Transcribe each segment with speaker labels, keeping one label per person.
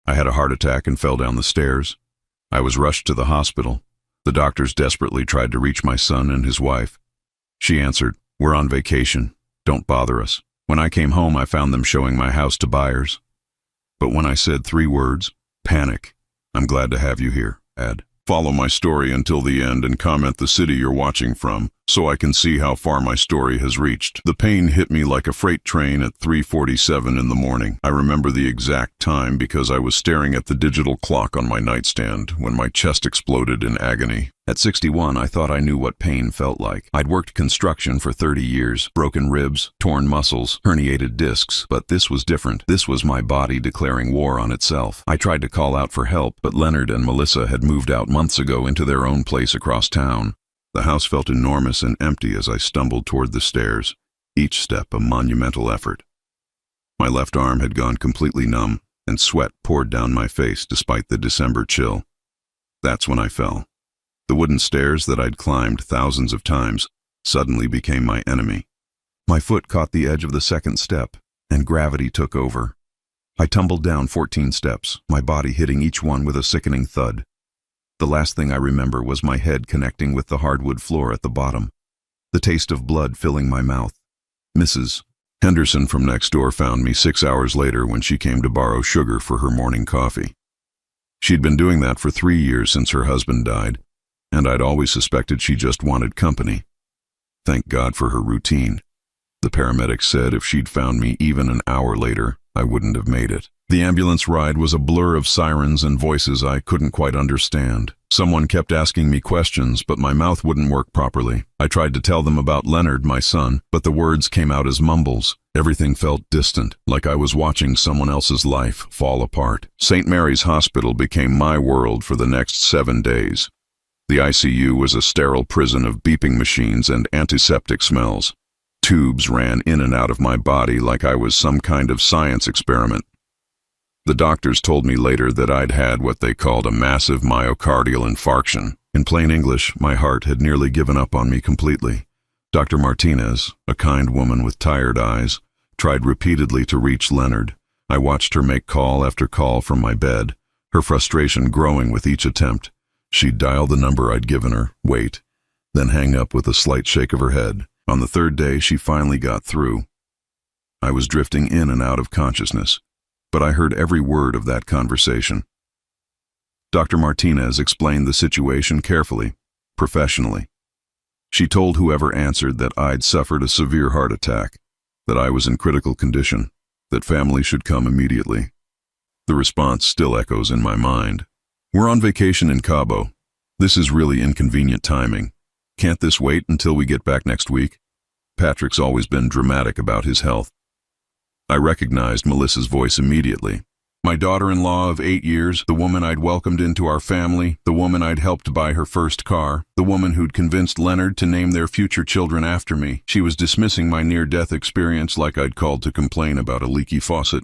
Speaker 1: I had a heart attack and fell down the stairs. I was rushed to the hospital. The doctors desperately tried to reach my son and his wife. She answered, "We're on vacation. Don't bother us." When I came home, I found them showing my house to buyers. But when I said 3 words, panic. "I'm glad to have you here, Ed." Follow my story until the end and comment the city you're watching from, so I can see how far my story has reached. The pain hit me like a freight train at 3:47 in the morning. I remember the exact time because I was staring at the digital clock on my nightstand when my chest exploded in agony. At 61, I thought I knew what pain felt like. I'd worked construction for 30 years, broken ribs, torn muscles, herniated discs, but this was different. This was my body declaring war on itself. I tried to call out for help, but Leonard and Melissa had moved out months ago into their own place across town. The house felt enormous and empty as I stumbled toward the stairs, each step a monumental effort. My left arm had gone completely numb, and sweat poured down my face despite the December chill. That's when I fell. The wooden stairs that I'd climbed thousands of times suddenly became my enemy. My foot caught the edge of the second step, and gravity took over. I tumbled down 14 steps, my body hitting each one with a sickening thud. The last thing I remember was my head connecting with the hardwood floor at the bottom, the taste of blood filling my mouth. Mrs. Henderson from next door found me 6 hours later when she came to borrow sugar for her morning coffee. She'd been doing that for 3 years since her husband died, and I'd always suspected she just wanted company. Thank God for her routine. The paramedics said if she'd found me even an hour later, I wouldn't have made it. The ambulance ride was a blur of sirens and voices I couldn't quite understand. Someone kept asking me questions, but my mouth wouldn't work properly. I tried to tell them about Leonard, my son, but the words came out as mumbles. Everything felt distant, like I was watching someone else's life fall apart. St. Mary's Hospital became my world for the next 7 days. The ICU was a sterile prison of beeping machines and antiseptic smells. Tubes ran in and out of my body like I was some kind of science experiment. The doctors told me later that I'd had what they called a massive myocardial infarction. In plain English, my heart had nearly given up on me completely. Dr. Martinez, a kind woman with tired eyes, tried repeatedly to reach Leonard. I watched her make call after call from my bed, her frustration growing with each attempt. She'd dial the number I'd given her, wait, then hang up with a slight shake of her head. On the 3rd day, she finally got through. I was drifting in and out of consciousness, but I heard every word of that conversation. Dr. Martinez explained the situation carefully, professionally. She told whoever answered that I'd suffered a severe heart attack, that I was in critical condition, that family should come immediately. The response still echoes in my mind. "We're on vacation in Cabo. This is really inconvenient timing. Can't this wait until we get back next week?" Patrick's always been dramatic about his health. I recognized Melissa's voice immediately. My daughter-in-law of 8 years, the woman I'd welcomed into our family, the woman I'd helped buy her first car, the woman who'd convinced Leonard to name their future children after me. She was dismissing my near-death experience like I'd called to complain about a leaky faucet.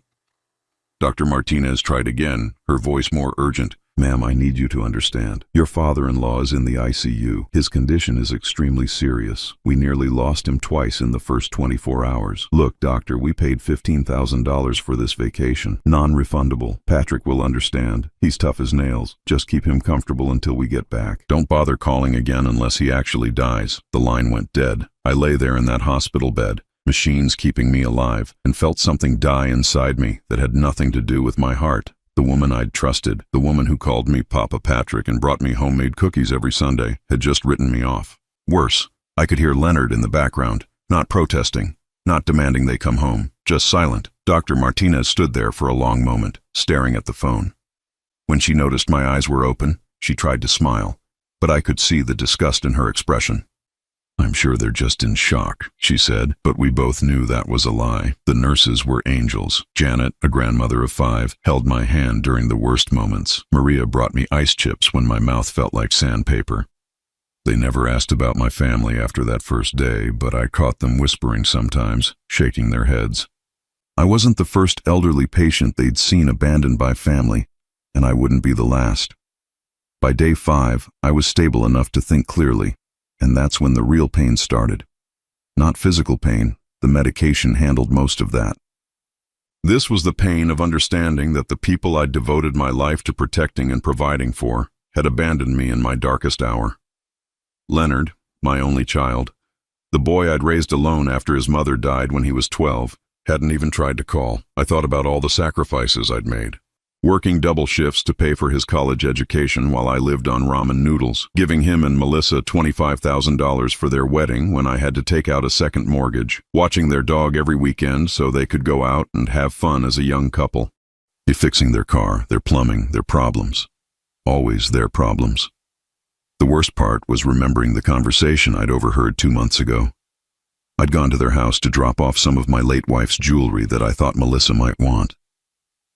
Speaker 1: Dr. Martinez tried again, her voice more urgent. "Ma'am, I need you to understand. Your father-in-law is in the ICU. His condition is extremely serious. We nearly lost him twice in the first 24 hours. Look, doctor, we paid $15,000 for this vacation. Non-refundable. Patrick will understand. He's tough as nails. Just keep him comfortable until we get back. Don't bother calling again unless he actually dies." The line went dead. I lay there in that hospital bed, machines keeping me alive, and felt something die inside me that had nothing to do with my heart. The woman I'd trusted, the woman who called me Papa Patrick and brought me homemade cookies every Sunday, had just written me off. Worse, I could hear Leonard in the background, not protesting, not demanding they come home, just silent. Dr. Martinez stood there for a long moment, staring at the phone. When she noticed my eyes were open, she tried to smile, but I could see the disgust in her expression. "I'm sure they're just in shock," she said, but we both knew that was a lie. The nurses were angels. Janet, a grandmother of 5, held my hand during the worst moments. Maria brought me ice chips when my mouth felt like sandpaper. They never asked about my family after that first day, but I caught them whispering sometimes, shaking their heads. I wasn't the first elderly patient they'd seen abandoned by family, and I wouldn't be the last. By day 5, I was stable enough to think clearly. And that's when the real pain started. Not physical pain, the medication handled most of that. This was the pain of understanding that the people I'd devoted my life to protecting and providing for had abandoned me in my darkest hour. Leonard, my only child, the boy I'd raised alone after his mother died when he was 12, hadn't even tried to call. I thought about all the sacrifices I'd made. Working double shifts to pay for his college education while I lived on ramen noodles, giving him and Melissa $25,000 for their wedding when I had to take out a second mortgage, watching their dog every weekend so they could go out and have fun as a young couple, fixing their car, their plumbing, their problems. Always their problems. The worst part was remembering the conversation I'd overheard 2 months ago. I'd gone to their house to drop off some of my late wife's jewelry that I thought Melissa might want.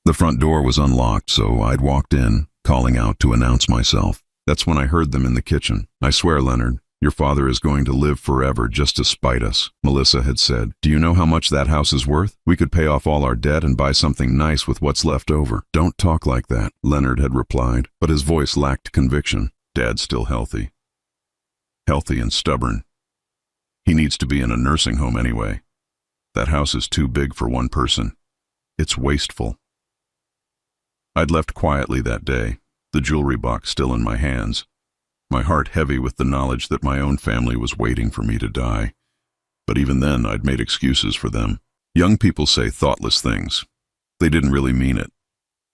Speaker 1: The front door was unlocked, so I'd walked in, calling out to announce myself. That's when I heard them in the kitchen. "I swear, Leonard, your father is going to live forever just to spite us," Melissa had said. "Do you know how much that house is worth? We could pay off all our debt and buy something nice with what's left over." "Don't talk like that," Leonard had replied, but his voice lacked conviction. "Dad's still healthy. Healthy and stubborn. He needs to be in a nursing home anyway. That house is too big for one person. It's wasteful." I'd left quietly that day, the jewelry box still in my hands, my heart heavy with the knowledge that my own family was waiting for me to die. But even then, I'd made excuses for them. Young people say thoughtless things. They didn't really mean it.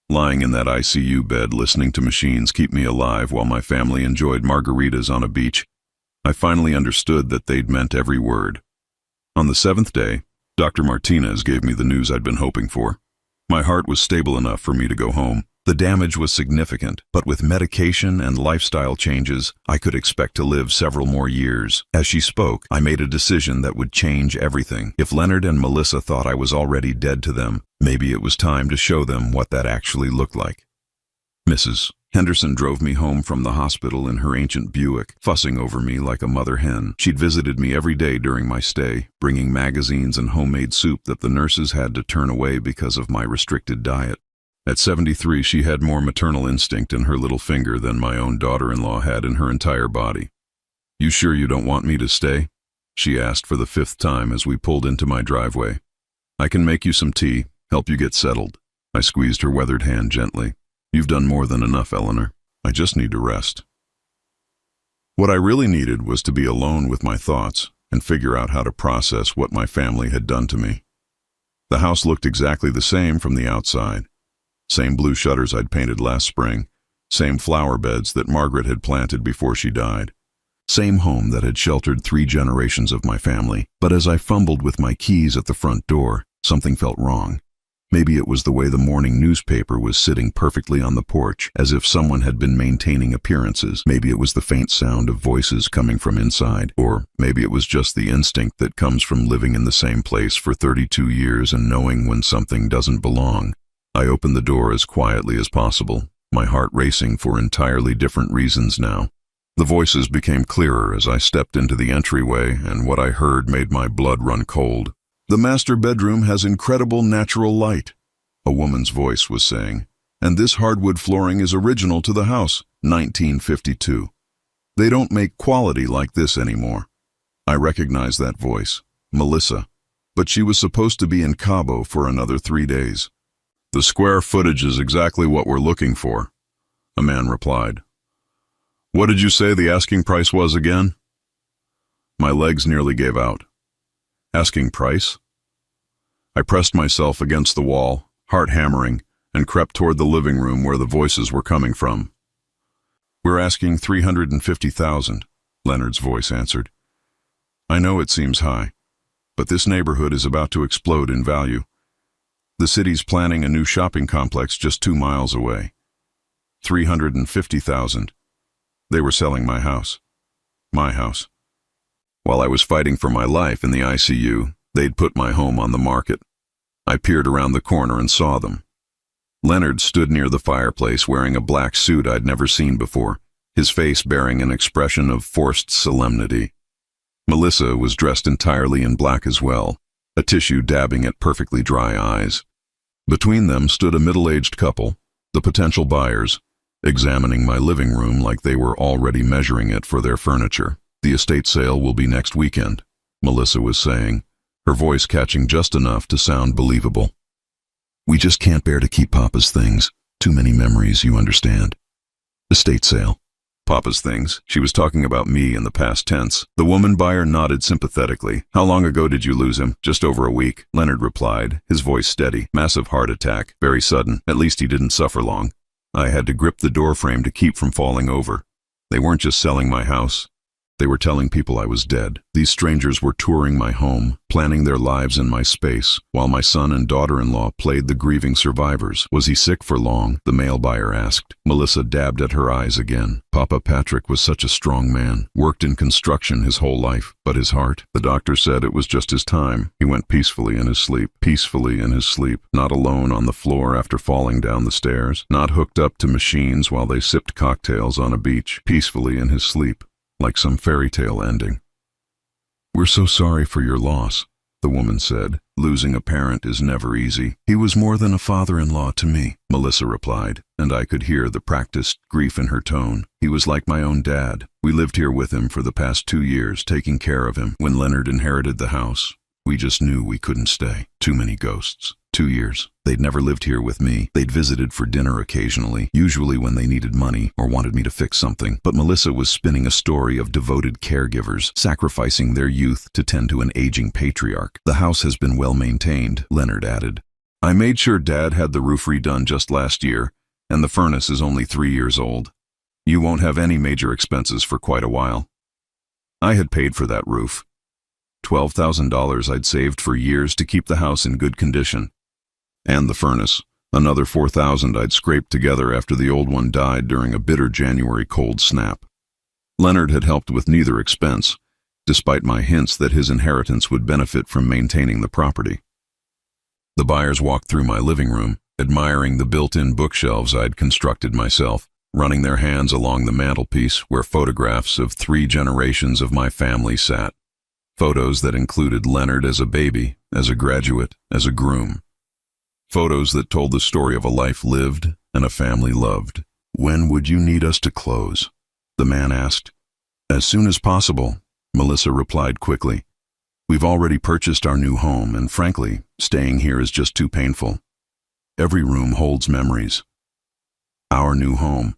Speaker 1: Lying in that ICU bed listening to machines keep me alive while my family enjoyed margaritas on a beach, I finally understood that they'd meant every word. On the 7th day, Dr. Martinez gave me the news I'd been hoping for. My heart was stable enough for me to go home. The damage was significant, but with medication and lifestyle changes, I could expect to live several more years. As she spoke, I made a decision that would change everything. If Leonard and Melissa thought I was already dead to them, maybe it was time to show them what that actually looked like. Mrs. Henderson drove me home from the hospital in her ancient Buick, fussing over me like a mother hen. She'd visited me every day during my stay, bringing magazines and homemade soup that the nurses had to turn away because of my restricted diet. At 73, she had more maternal instinct in her little finger than my own daughter-in-law had in her entire body. "You sure you don't want me to stay?" she asked for the 5th time as we pulled into my driveway. "I can make you some tea, help you get settled." I squeezed her weathered hand gently. "You've done more than enough, Eleanor. I just need to rest." What I really needed was to be alone with my thoughts and figure out how to process what my family had done to me. The house looked exactly the same from the outside. Same blue shutters I'd painted last spring, same flower beds that Margaret had planted before she died, same home that had sheltered 3 generations of my family. But as I fumbled with my keys at the front door, something felt wrong. Maybe it was the way the morning newspaper was sitting perfectly on the porch, as if someone had been maintaining appearances. Maybe it was the faint sound of voices coming from inside. Or maybe it was just the instinct that comes from living in the same place for 32 years and knowing when something doesn't belong. I opened the door as quietly as possible, my heart racing for entirely different reasons now. The voices became clearer as I stepped into the entryway, and what I heard made my blood run cold. "The master bedroom has incredible natural light," a woman's voice was saying, "and this hardwood flooring is original to the house, 1952. They don't make quality like this anymore." I recognized that voice, Melissa, but she was supposed to be in Cabo for another 3 days. "The square footage is exactly what we're looking for," a man replied. "What did you say the asking price was again?" My legs nearly gave out. Asking price? I pressed myself against the wall, heart hammering, and crept toward the living room where the voices were coming from. "We're asking $350,000, Leonard's voice answered. "I know it seems high, but this neighborhood is about to explode in value. The city's planning a new shopping complex just 2 miles away. $350,000. They were selling my house. My house. While I was fighting for my life in the ICU, they'd put my home on the market. I peered around the corner and saw them. Leonard stood near the fireplace wearing a black suit I'd never seen before, his face bearing an expression of forced solemnity. Melissa was dressed entirely in black as well, a tissue dabbing at perfectly dry eyes. Between them stood a middle-aged couple, the potential buyers, examining my living room like they were already measuring it for their furniture. "The estate sale will be next weekend," Melissa was saying, her voice catching just enough to sound believable. We just can't bear to keep Papa's things. Too many memories, you understand. Estate sale. Papa's things. She was talking about me in the past tense. The woman buyer nodded sympathetically. How long ago did you lose him? Just over a week, Leonard replied, his voice steady. Massive heart attack. Very sudden. At least he didn't suffer long. I had to grip the doorframe to keep from falling over. They weren't just selling my house. They were telling people I was dead. These strangers were touring my home, planning their lives in my space, while my son and daughter-in-law played the grieving survivors. Was he sick for long? The mail buyer asked. Melissa dabbed at her eyes again. Papa Patrick was such a strong man, worked in construction his whole life, but his heart? The doctor said it was just his time. He went peacefully in his sleep, not alone on the floor after falling down the stairs, not hooked up to machines while they sipped cocktails on a beach, peacefully in his sleep. Like some fairy tale ending. We're so sorry for your loss, the woman said. Losing a parent is never easy. He was more than a father-in-law to me, Melissa replied, and I could hear the practiced grief in her tone. He was like my own dad. We lived here with him for the past 2 years, taking care of him. When Leonard inherited the house, we just knew we couldn't stay. Too many ghosts. 2 years. They'd never lived here with me. They'd visited for dinner occasionally, usually when they needed money or wanted me to fix something. But Melissa was spinning a story of devoted caregivers, sacrificing their youth to tend to an aging patriarch. The house has been well maintained, Leonard added. I made sure Dad had the roof redone just last year, and the furnace is only 3 years old. You won't have any major expenses for quite a while. I had paid for that roof. $12,000 I'd saved for years to keep the house in good condition. And the furnace, another $4,000 I'd scraped together after the old one died during a bitter January cold snap. Leonard had helped with neither expense, despite my hints that his inheritance would benefit from maintaining the property. The buyers walked through my living room, admiring the built-in bookshelves I'd constructed myself, running their hands along the mantelpiece where photographs of 3 generations of my family sat. Photos that included Leonard as a baby, as a graduate, as a groom. Photos that told the story of a life lived and a family loved. When would you need us to close? The man asked. As soon as possible, Melissa replied quickly. We've already purchased our new home, and frankly, staying here is just too painful. Every room holds memories. Our new home.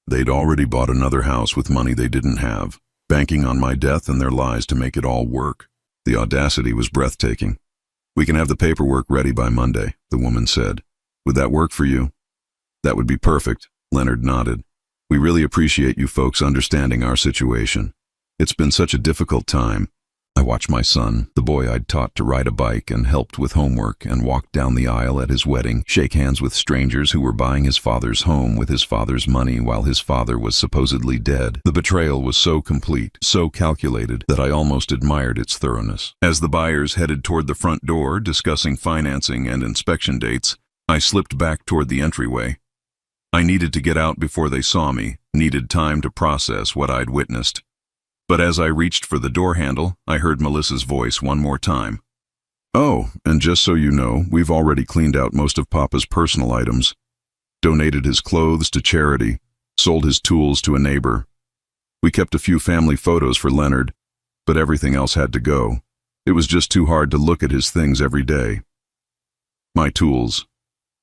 Speaker 1: They'd already bought another house with money they didn't have, banking on my death and their lies to make it all work. The audacity was breathtaking. We can have the paperwork ready by Monday, the woman said. Would that work for you? That would be perfect, Leonard nodded. We really appreciate you folks understanding our situation. It's been such a difficult time. I watched my son, the boy I'd taught to ride a bike and helped with homework and walked down the aisle at his wedding, shake hands with strangers who were buying his father's home with his father's money while his father was supposedly dead. The betrayal was so complete, so calculated, that I almost admired its thoroughness. As the buyers headed toward the front door, discussing financing and inspection dates, I slipped back toward the entryway. I needed to get out before they saw me, needed time to process what I'd witnessed. But as I reached for the door handle, I heard Melissa's voice one more time. Oh, and just so you know, we've already cleaned out most of Papa's personal items, donated his clothes to charity, sold his tools to a neighbor. We kept a few family photos for Leonard, but everything else had to go. It was just too hard to look at his things every day. My tools.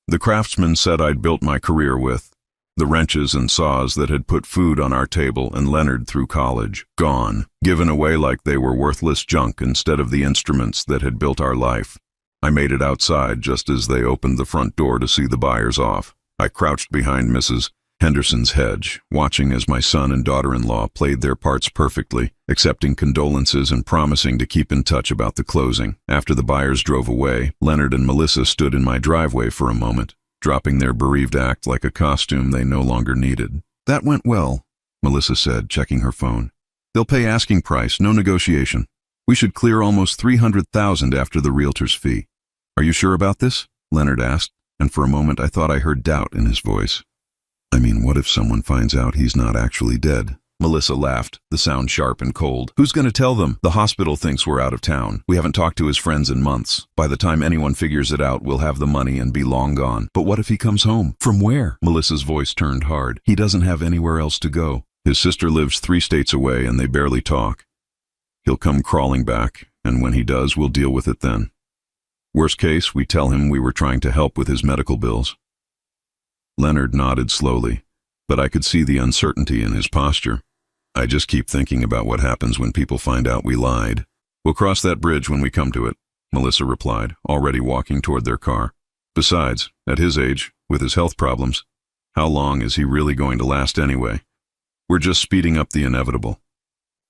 Speaker 1: The craftsman said I'd built my career with. The wrenches and saws that had put food on our table and Leonard through college. Gone. Given away like they were worthless junk instead of the instruments that had built our life. I made it outside just as they opened the front door to see the buyers off. I crouched behind Mrs. Henderson's hedge, watching as my son and daughter-in-law played their parts perfectly, accepting condolences and promising to keep in touch about the closing. After the buyers drove away, Leonard and Melissa stood in my driveway for a moment, dropping their bereaved act like a costume they no longer needed. That went well, Melissa said, checking her phone. They'll pay asking price, no negotiation. We should clear almost $300,000 after the realtor's fee. Are you sure about this? Leonard asked, and for a moment I thought I heard doubt in his voice. I mean, what if someone finds out he's not actually dead? Melissa laughed, the sound sharp and cold. Who's going to tell them? The hospital thinks we're out of town. We haven't talked to his friends in months. By the time anyone figures it out, we'll have the money and be long gone. But what if he comes home? From where? Melissa's voice turned hard. He doesn't have anywhere else to go. His sister lives 3 states away and they barely talk. He'll come crawling back, and when he does, we'll deal with it then. Worst case, we tell him we were trying to help with his medical bills. Leonard nodded slowly, but I could see the uncertainty in his posture. I just keep thinking about what happens when people find out we lied. We'll cross that bridge when we come to it, Melissa replied, already walking toward their car. Besides, at his age, with his health problems, how long is he really going to last anyway? We're just speeding up the inevitable.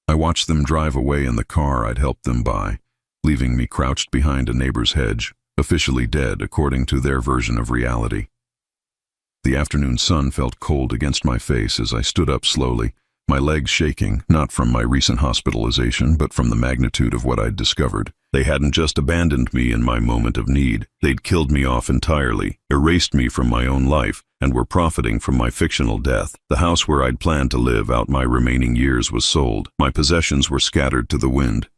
Speaker 1: I watched them drive away in the car I'd helped them buy, leaving me crouched behind a neighbor's hedge, officially dead according to their version of reality. The afternoon sun felt cold against my face as I stood up slowly, my legs shaking, not from my recent hospitalization, but from the magnitude of what I'd discovered. They hadn't just abandoned me in my moment of need. They'd killed me off entirely, erased me from my own life, and were profiting from my fictional death. The house where I'd planned to live out my remaining years was sold. My possessions were scattered to the wind.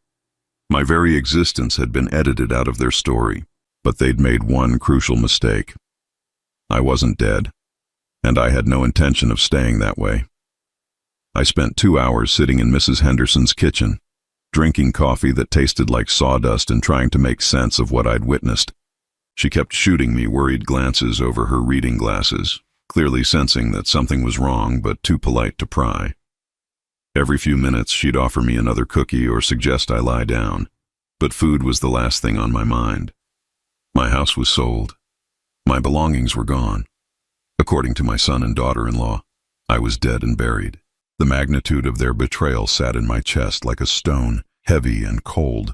Speaker 1: My very existence had been edited out of their story, but they'd made one crucial mistake. I wasn't dead, and I had no intention of staying that way. I spent 2 hours sitting in Mrs. Henderson's kitchen, drinking coffee that tasted like sawdust and trying to make sense of what I'd witnessed. She kept shooting me worried glances over her reading glasses, clearly sensing that something was wrong but too polite to pry. Every few minutes she'd offer me another cookie or suggest I lie down, but food was the last thing on my mind. My house was sold. My belongings were gone. According to my son and daughter-in-law, I was dead and buried. The magnitude of their betrayal sat in my chest like a stone, heavy and cold.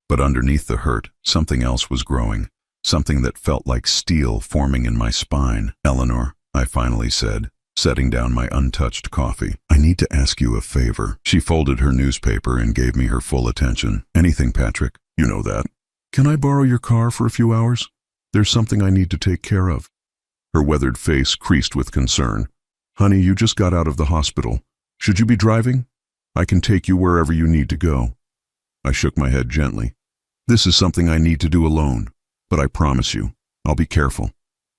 Speaker 1: But underneath the hurt, something else was growing, something that felt like steel forming in my spine. "Eleanor," I finally said, setting down my untouched coffee, "I need to ask you a favor." She folded her newspaper and gave me her full attention. "Anything, Patrick. You know that. Can I borrow your car for a few hours? There's something I need to take care of." Her weathered face creased with concern. "Honey, you just got out of the hospital. Should you be driving? I can take you wherever you need to go." I shook my head gently. "This is something I need to do alone, but I promise you, I'll be careful."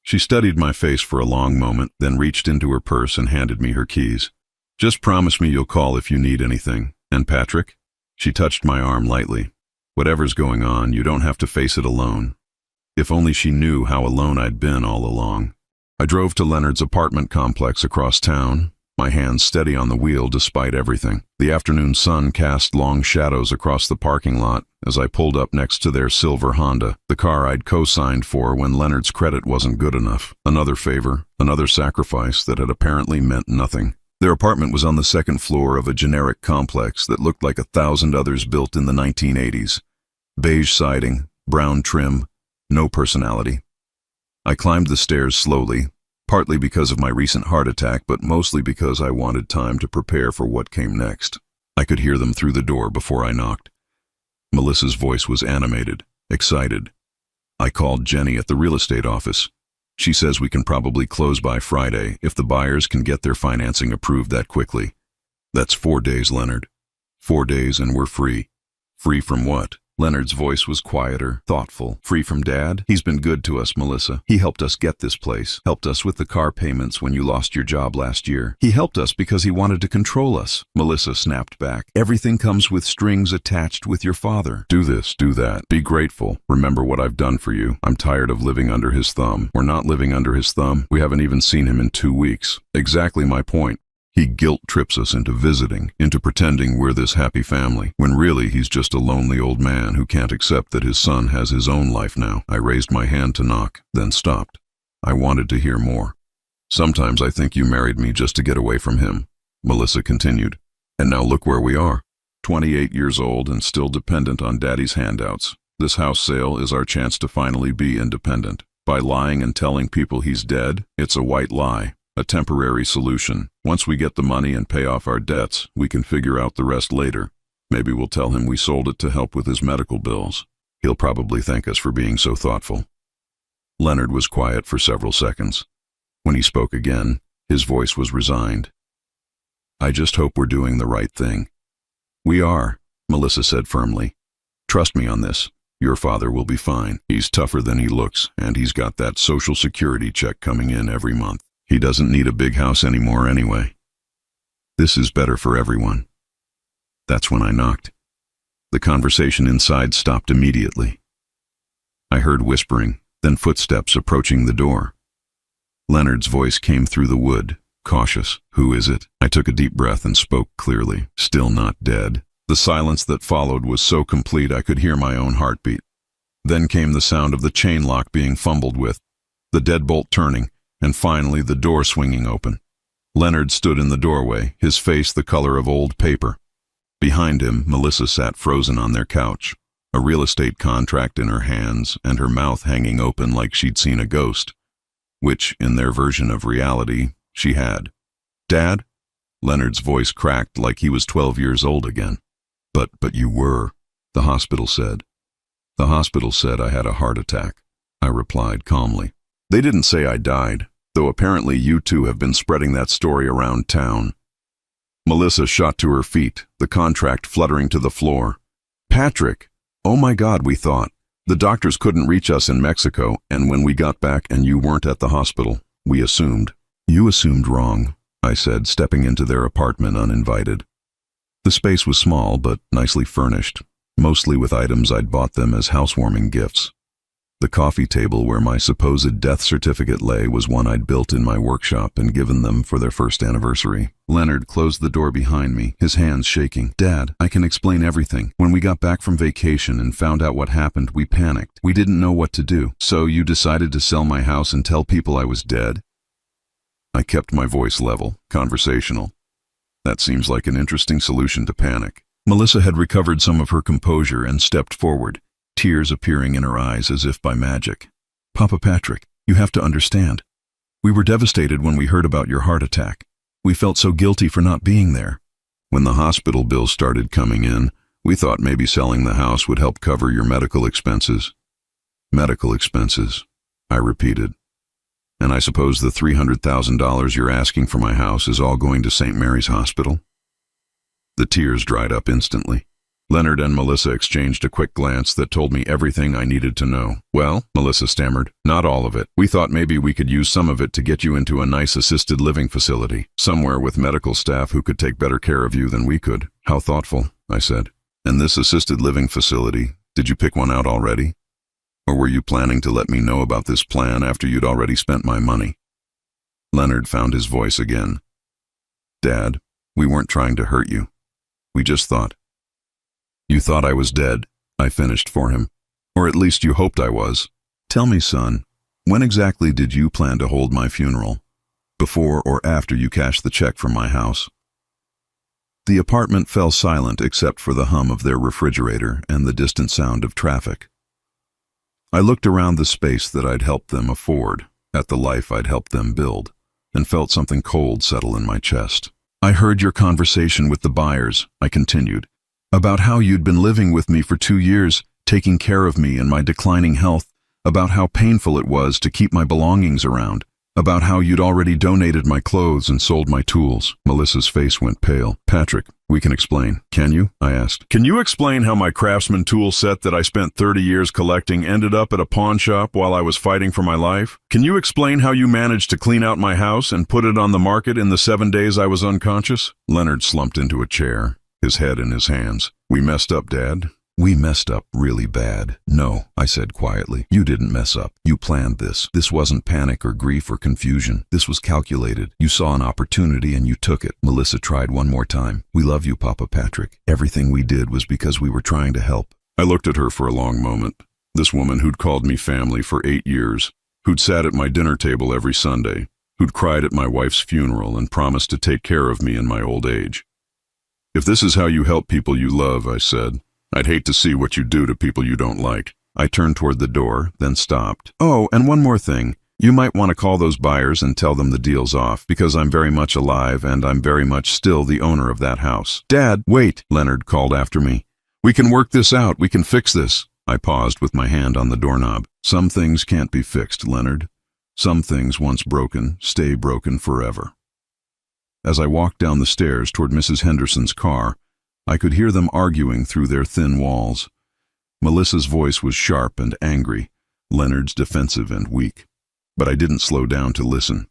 Speaker 1: She studied my face for a long moment, then reached into her purse and handed me her keys. "Just promise me you'll call if you need anything. And Patrick?" She touched my arm lightly. "Whatever's going on, you don't have to face it alone." If only she knew how alone I'd been all along. I drove to Leonard's apartment complex across town, my hands steady on the wheel despite everything. The afternoon sun cast long shadows across the parking lot as I pulled up next to their silver Honda, the car I'd co-signed for when Leonard's credit wasn't good enough. Another favor, another sacrifice that had apparently meant nothing. Their apartment was on the second floor of a generic complex that looked like 1,000 others built in the 1980s. Beige siding, brown trim, no personality. I climbed the stairs slowly, partly because of my recent heart attack, but mostly because I wanted time to prepare for what came next. I could hear them through the door before I knocked. Melissa's voice was animated, excited. "I called Jenny at the real estate office. She says we can probably close by Friday if the buyers can get their financing approved that quickly. That's 4 days, Leonard. 4 days and we're free." "Free from what?" Leonard's voice was quieter, thoughtful. "Free from Dad? He's been good to us, Melissa. He helped us get this place, helped us with the car payments when you lost your job last year. He helped us because he wanted to control us." Melissa snapped back. "Everything comes with strings attached with your father. Do this, do that. Be grateful. Remember what I've done for you. I'm tired of living under his thumb." "We're not living under his thumb. We haven't even seen him in 2 weeks. Exactly my point. He guilt trips us into visiting, into pretending we're this happy family, when really he's just a lonely old man who can't accept that his son has his own life now." I raised my hand to knock, then stopped. I wanted to hear more. "Sometimes I think you married me just to get away from him," Melissa continued. "And now look where we are. 28 years old and still dependent on Daddy's handouts. This house sale is our chance to finally be independent. By lying and telling people he's dead, it's a white lie. A temporary solution. Once we get the money and pay off our debts, we can figure out the rest later. Maybe we'll tell him we sold it to help with his medical bills. He'll probably thank us for being so thoughtful." Leonard was quiet for several seconds. When he spoke again, his voice was resigned. "I just hope we're doing the right thing." "We are," Melissa said firmly. "Trust me on this. Your father will be fine. He's tougher than he looks, and he's got that Social Security check coming in every month. He doesn't need a big house anymore anyway. This is better for everyone." That's when I knocked. The conversation inside stopped immediately. I heard whispering, then footsteps approaching the door. Leonard's voice came through the wood, cautious. "Who is it?" I took a deep breath and spoke clearly. "Still not dead." The silence that followed was so complete I could hear my own heartbeat. Then came the sound of the chain lock being fumbled with, the deadbolt turning, and finally the door swinging open. Leonard stood in the doorway, his face the color of old paper. Behind him, Melissa sat frozen on their couch, a real estate contract in her hands and her mouth hanging open like she'd seen a ghost, which, in their version of reality, she had. "Dad?" Leonard's voice cracked like he was 12 years old again. But you were," the hospital said. "The hospital said I had a heart attack," I replied calmly. "They didn't say I died, though apparently you two have been spreading that story around town." Melissa shot to her feet, the contract fluttering to the floor. "Patrick! Oh my God, we thought. The doctors couldn't reach us in Mexico, and when we got back and you weren't at the hospital, we assumed." "You assumed wrong," I said, stepping into their apartment uninvited. The space was small but nicely furnished, mostly with items I'd bought them as housewarming gifts. The coffee table where my supposed death certificate lay was one I'd built in my workshop and given them for their first anniversary. Leonard closed the door behind me, his hands shaking. "Dad, I can explain everything. When we got back from vacation and found out what happened, we panicked. We didn't know what to do. So you decided to sell my house and tell people I was dead?" I kept my voice level, conversational. "That seems like an interesting solution to panic." Melissa had recovered some of her composure and stepped forward, tears appearing in her eyes as if by magic. "Papa Patrick, you have to understand. We were devastated when we heard about your heart attack. We felt so guilty for not being there. When the hospital bills started coming in, we thought maybe selling the house would help cover your medical expenses." "Medical expenses," I repeated. "And I suppose the $300,000 you're asking for my house is all going to St. Mary's Hospital?" The tears dried up instantly. Leonard and Melissa exchanged a quick glance that told me everything I needed to know. "Well," Melissa stammered, "not all of it. We thought maybe we could use some of it to get you into a nice assisted living facility, somewhere with medical staff who could take better care of you than we could." "How thoughtful," I said. "And this assisted living facility, did you pick one out already? Or were you planning to let me know about this plan after you'd already spent my money?" Leonard found his voice again. "Dad, we weren't trying to hurt you. We just thought." "You thought I was dead," I finished for him. "Or at least you hoped I was. Tell me, son, when exactly did you plan to hold my funeral? Before or after you cashed the check from my house?" The apartment fell silent except for the hum of their refrigerator and the distant sound of traffic. I looked around the space that I'd helped them afford, at the life I'd helped them build, and felt something cold settle in my chest. "I heard your conversation with the buyers," I continued, "about how you'd been living with me for 2 years, taking care of me and my declining health, about how painful it was to keep my belongings around, about how you'd already donated my clothes and sold my tools." Melissa's face went pale. "Patrick, we can explain. Can you?" I asked. "Can you explain how my Craftsman tool set that I spent 30 years collecting ended up at a pawn shop while I was fighting for my life? Can you explain how you managed to clean out my house and put it on the market in the 7 days I was unconscious?" Leonard slumped into a chair, his head in his hands. "We messed up, Dad. We messed up really bad." "No," I said quietly. "You didn't mess up. You planned this. This wasn't panic or grief or confusion. This was calculated. You saw an opportunity and you took it." Melissa tried one more time. "We love you, Papa Patrick. Everything we did was because we were trying to help." I looked at her for a long moment. This woman who'd called me family for 8 years, who'd sat at my dinner table every Sunday, who'd cried at my wife's funeral and promised to take care of me in my old age. "If this is how you help people you love," I said, "I'd hate to see what you do to people you don't like." I turned toward the door, then stopped. "Oh, and one more thing. You might want to call those buyers and tell them the deal's off, because I'm very much alive and I'm very much still the owner of that house." "Dad, wait," Leonard called after me. "We can work this out. We can fix this." I paused with my hand on the doorknob. "Some things can't be fixed, Leonard. Some things once broken stay broken forever." As I walked down the stairs toward Mrs. Henderson's car, I could hear them arguing through their thin walls. Melissa's voice was sharp and angry, Leonard's defensive and weak. But I didn't slow down to listen.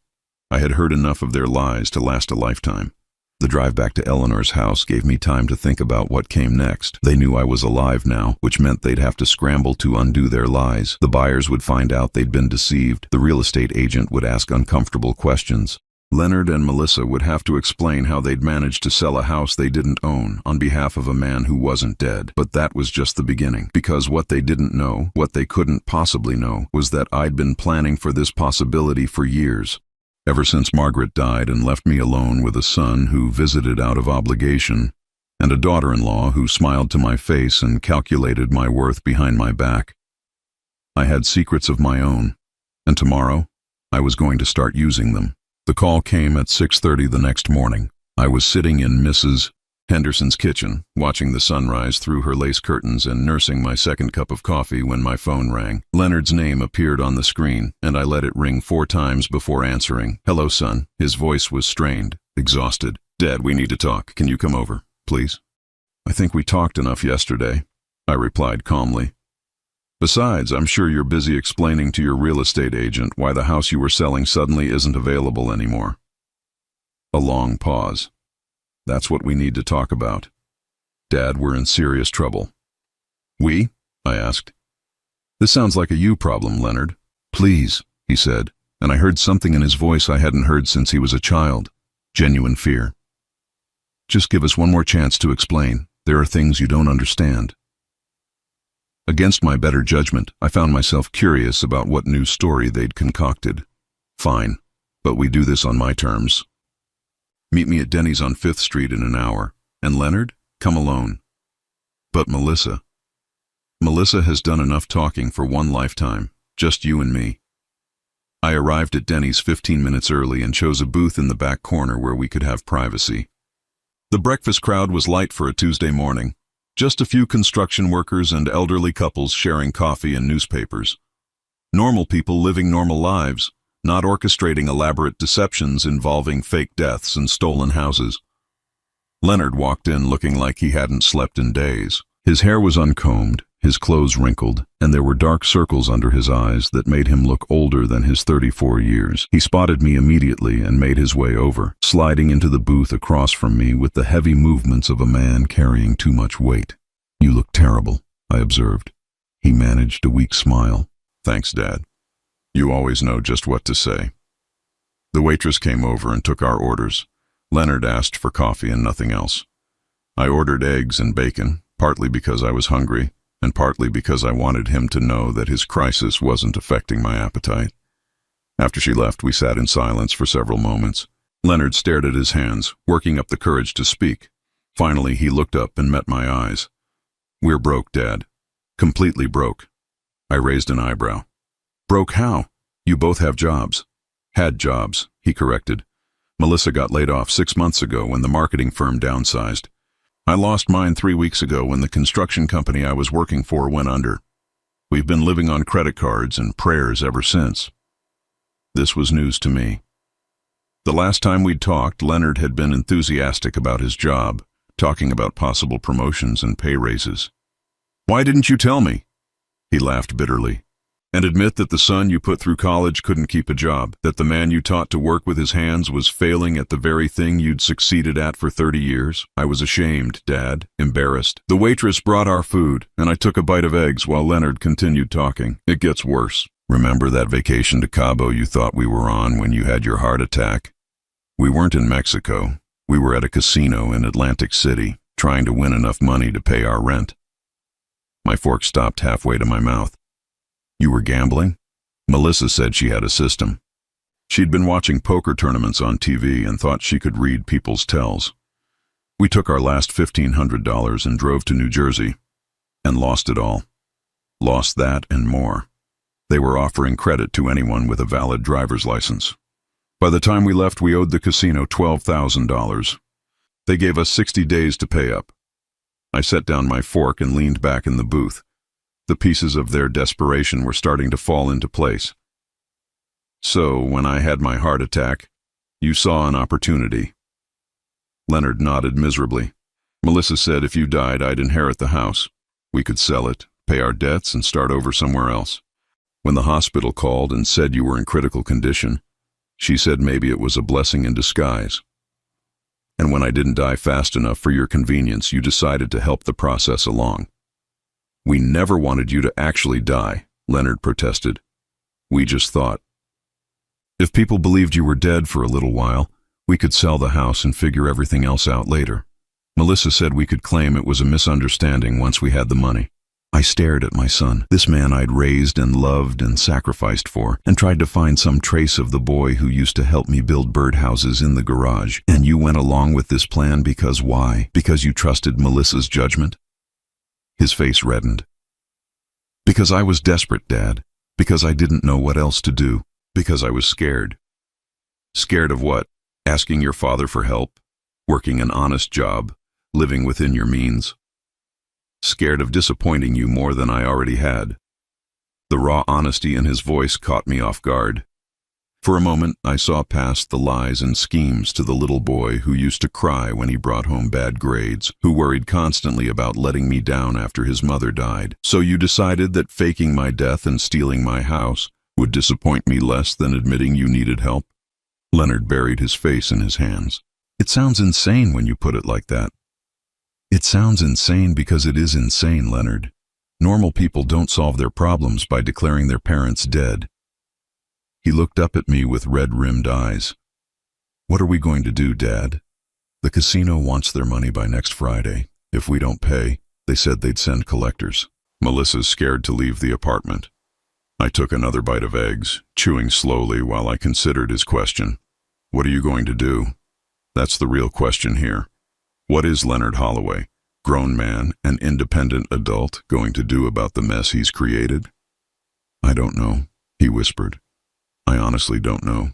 Speaker 1: I had heard enough of their lies to last a lifetime. The drive back to Eleanor's house gave me time to think about what came next. They knew I was alive now, which meant they'd have to scramble to undo their lies. The buyers would find out they'd been deceived. The real estate agent would ask uncomfortable questions. Leonard and Melissa would have to explain how they'd managed to sell a house they didn't own on behalf of a man who wasn't dead. But that was just the beginning, because what they didn't know, what they couldn't possibly know, was that I'd been planning for this possibility for years. Ever since Margaret died and left me alone with a son who visited out of obligation, and a daughter-in-law who smiled to my face and calculated my worth behind my back. I had secrets of my own, and tomorrow I was going to start using them. The call came at 6:30 the next morning. I was sitting in Mrs. Henderson's kitchen, watching the sunrise through her lace curtains and nursing my second cup of coffee when my phone rang. Leonard's name appeared on the screen, and I let it ring 4 times before answering. "Hello, son." His voice was strained, exhausted. "Dad, we need to talk. Can you come over, please?" "I think we talked enough yesterday," I replied calmly. "Besides, I'm sure you're busy explaining to your real estate agent why the house you were selling suddenly isn't available anymore." A long pause. "That's what we need to talk about. Dad, we're in serious trouble." "We?" I asked. "This sounds like a you problem, Leonard." "Please," he said, and I heard something in his voice I hadn't heard since he was a child. Genuine fear. "Just give us one more chance to explain. There are things you don't understand." Against my better judgment, I found myself curious about what new story they'd concocted. "Fine, but we do this on my terms. Meet me at Denny's on 5th Street in an hour. And Leonard, come alone." "But Melissa." "Melissa has done enough talking for one lifetime, just you and me." I arrived at Denny's 15 minutes early and chose a booth in the back corner where we could have privacy. The breakfast crowd was light for a Tuesday morning. Just a few construction workers and elderly couples sharing coffee and newspapers. Normal people living normal lives, not orchestrating elaborate deceptions involving fake deaths and stolen houses. Leonard walked in looking like he hadn't slept in days. His hair was uncombed, his clothes wrinkled, and there were dark circles under his eyes that made him look older than his 34 years. He spotted me immediately and made his way over, sliding into the booth across from me with the heavy movements of a man carrying too much weight. "You look terrible," I observed. He managed a weak smile. "Thanks, Dad. You always know just what to say." The waitress came over and took our orders. Leonard asked for coffee and nothing else. I ordered eggs and bacon, partly because I was hungry, and partly because I wanted him to know that his crisis wasn't affecting my appetite. After she left, we sat in silence for several moments. Leonard stared at his hands, working up the courage to speak. Finally, he looked up and met my eyes. "We're broke, Dad. Completely broke." I raised an eyebrow. "Broke how? You both have jobs." "Had jobs," he corrected. "Melissa got laid off 6 months ago when the marketing firm downsized. I lost mine 3 weeks ago when the construction company I was working for went under. We've been living on credit cards and prayers ever since." This was news to me. The last time we'd talked, Leonard had been enthusiastic about his job, talking about possible promotions and pay raises. "Why didn't you tell me?" He laughed bitterly. "And admit that the son you put through college couldn't keep a job, that the man you taught to work with his hands was failing at the very thing you'd succeeded at for 30 years. I was ashamed, Dad, embarrassed. The waitress brought our food, and I took a bite of eggs while Leonard continued talking. It gets worse. Remember that vacation to Cabo you thought we were on when you had your heart attack? We weren't in Mexico. We were at a casino in Atlantic City, trying to win enough money to pay our rent." My fork stopped halfway to my mouth. "You were gambling?" Melissa said she had a system. She'd been watching poker tournaments on TV and thought she could read people's tells. "We took our last $1,500 and drove to New Jersey, and lost it all. Lost that and more. They were offering credit to anyone with a valid driver's license. By the time we left, we owed the casino $12,000. They gave us 60 days to pay up." I set down my fork and leaned back in the booth. The pieces of their desperation were starting to fall into place. "So, when I had my heart attack, you saw an opportunity." Leonard nodded miserably. "Melissa said if you died, I'd inherit the house. We could sell it, pay our debts, and start over somewhere else. When the hospital called and said you were in critical condition, she said maybe it was a blessing in disguise." And when I didn't die fast enough for your convenience, you decided to help the process along. We never wanted you to actually die, Leonard protested. We just thought, if people believed you were dead for a little while, we could sell the house and figure everything else out later. Melissa said we could claim it was a misunderstanding once we had the money. I stared at my son, this man I'd raised and loved and sacrificed for, and tried to find some trace of the boy who used to help me build birdhouses in the garage. And you went along with this plan because why? Because you trusted Melissa's judgment? His face reddened. Because I was desperate, Dad. Because I didn't know what else to do. Because I was scared. Scared of what? Asking your father for help? Working an honest job? Living within your means? Scared of disappointing you more than I already had. The raw honesty in his voice caught me off guard. For a moment, I saw past the lies and schemes to the little boy who used to cry when he brought home bad grades, who worried constantly about letting me down after his mother died. So you decided that faking my death and stealing my house would disappoint me less than admitting you needed help? Leonard buried his face in his hands. It sounds insane when you put it like that. It sounds insane because it is insane, Leonard. Normal people don't solve their problems by declaring their parents dead. He looked up at me with red-rimmed eyes. What are we going to do, Dad? The casino wants their money by next Friday. If we don't pay, they said they'd send collectors. Melissa's scared to leave the apartment. I took another bite of eggs, chewing slowly while I considered his question. What are you going to do? That's the real question here. What is Leonard Holloway, grown man, an independent adult, going to do about the mess he's created? I don't know, he whispered. I honestly don't know.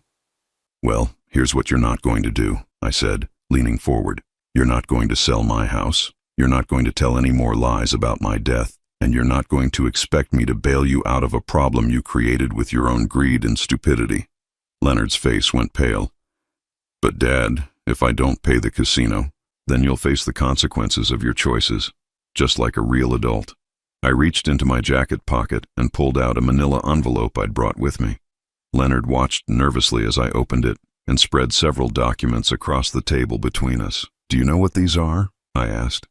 Speaker 1: Well, here's what you're not going to do, I said, leaning forward. You're not going to sell my house. You're not going to tell any more lies about my death. And you're not going to expect me to bail you out of a problem you created with your own greed and stupidity. Leonard's face went pale. But Dad, if I don't pay the casino, then you'll face the consequences of your choices, just like a real adult. I reached into my jacket pocket and pulled out a manila envelope I'd brought with me. Leonard watched nervously as I opened it and spread several documents across the table between us. Do you know what these are? I asked.